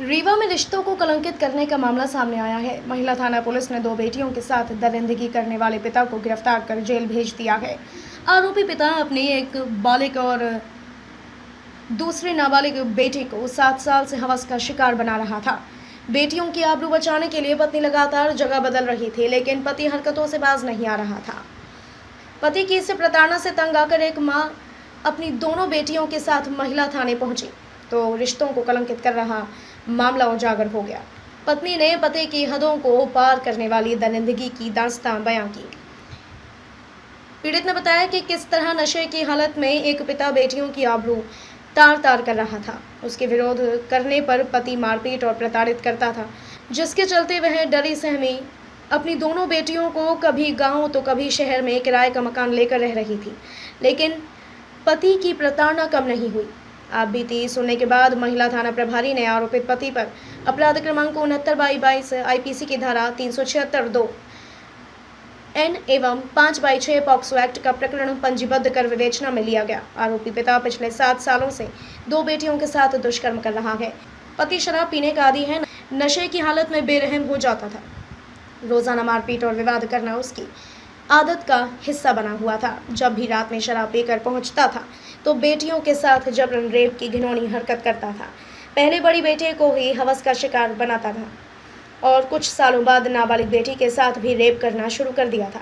रीवा में रिश्तों को कलंकित करने का मामला सामने आया है। महिला थाना पुलिस ने 2 बेटियों के साथ दरिंदगी करने वाले पिता को गिरफ्तार कर जेल भेज दिया है। आरोपी पिता अपनी एक बालिग और दूसरे नाबालिग बेटी को 7 साल से हवस का शिकार बना रहा था। बेटियों की आबरू बचाने के लिए पत्नी लगातार जगह बदल रही थी, लेकिन पति हरकतों से बाज नहीं आ रहा था। पति की इस प्रताड़ना से तंग आकर एक मां अपनी दोनों बेटियों के साथ महिला थाने पहुंची तो रिश्तों को कलंकित कर रहा मामला उजागर हो गया। पत्नी ने पति की हदों को पार करने वाली दरिंदगी की दास्तां बयां की। पीड़ित ने बताया कि किस तरह नशे की हालत में एक पिता बेटियों की आबरू तार तार कर रहा था। उसके विरोध करने पर पति मारपीट और प्रताड़ित करता था, जिसके चलते वह डरी सहमी अपनी दोनों बेटियों को कभी गांव तो कभी शहर में किराए का मकान लेकर रह रही थी। लेकिन पति की प्रताड़ना कम नहीं हुई। आप बीती सुनने के बाद महिला थाना प्रभारी ने आरोपित पति पर अपराध क्रमांक 69/22 आईपीसी की धारा 376(2) एन एवं 5/6 पॉक्सो एक्ट का प्रकरण पंजीबद्ध कर विवेचना में लिया गया। आरोपी पिता पिछले 7 सालों से 2 बेटियों के साथ दुष्कर्म कर रहा है। पति शराब पीने का आदी है, नशे की हालत में बेरहम हो जाता था। रोजाना मारपीट और विवाद करना उसकी आदत का हिस्सा बना हुआ था। जब भी रात में शराब पीकर पहुंचता था तो बेटियों के साथ जबरन रेप की घिनौनी हरकत करता था। पहले बड़ी बेटे को ही हवस का शिकार बनाता था और कुछ सालों बाद नाबालिग बेटी के साथ भी रेप करना शुरू कर दिया था।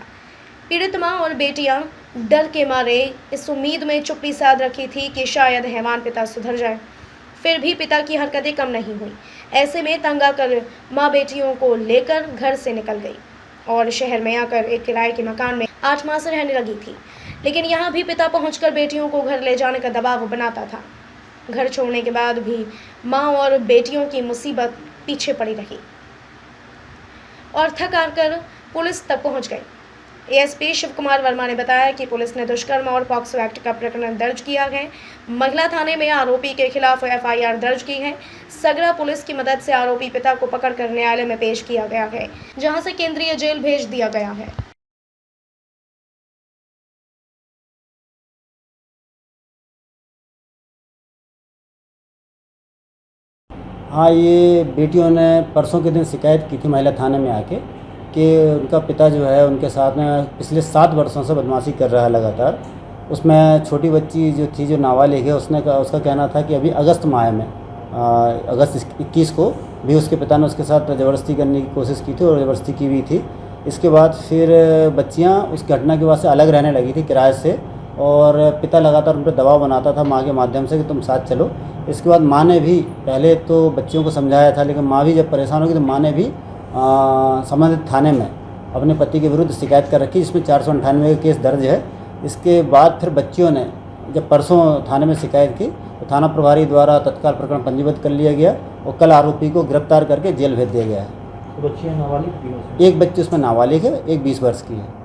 पीड़ित मां और बेटियां डर के मारे इस उम्मीद में चुप्पी साध रखी थी कि शायद हैवान पिता सुधर जाए। फिर भी पिता की हरकतें कम नहीं हुई। ऐसे में तंग आकर माँ बेटियों को लेकर घर से निकल गई और शहर में आकर एक किराए के मकान में 8 माह से रहने लगी थी। लेकिन यहाँ भी पिता पहुंचकर बेटियों को घर ले जाने का दबाव बनाता था। घर छोड़ने के बाद भी माँ और बेटियों की मुसीबत पीछे पड़ी रही और थक हार कर पुलिस तक पहुंच गई। एएसपी शिव कुमार वर्मा ने बताया कि पुलिस ने दुष्कर्म और पॉक्सो एक्ट का प्रकरण दर्ज किया है। महिला थाने में आरोपी के खिलाफ एफआईआर दर्ज की है। सगरा पुलिस की मदद से आरोपी पिता को पकड़कर न्यायालय में पेश किया गया है, जहां से केंद्रीय जेल भेज दिया गया है। हाँ, ये बेटियों ने परसों के दिन शिकायत की थी महिला थाने में आके कि उनका पिता जो है उनके साथ में पिछले 7 वर्षों से बदमाशी कर रहा है लगातार। उसमें छोटी बच्ची जो थी, जो नाबालिग है, उसका कहना था कि अभी अगस्त माह में अगस्त 21 को भी उसके पिता ने उसके साथ ज़बरदस्ती करने की कोशिश की थी और ज़बरदस्ती की भी थी। इसके बाद फिर बच्चियाँ उस घटना के बाद से अलग रहने लगी थी किराए से और पिता लगातार उन पर दबाव बनाता था माँ के माध्यम से कि तुम साथ चलो। इसके बाद माँ ने भी पहले तो बच्चियों को समझाया था, लेकिन माँ भी जब परेशान होगी तो माँ ने भी संबंधित थाने में अपने पति के विरुद्ध शिकायत कर रखी, जिसमें 498 का केस दर्ज है। इसके बाद फिर बच्चियों ने जब परसों थाने में शिकायत की तो थाना प्रभारी द्वारा तत्काल प्रकरण पंजीबद्ध कर लिया गया और कल आरोपी को गिरफ्तार करके जेल भेज दिया गया है। तो बच्चियाँ नाबालिग भी हो? एक बच्ची उसमें नाबालिग है, एक 20 वर्ष की है।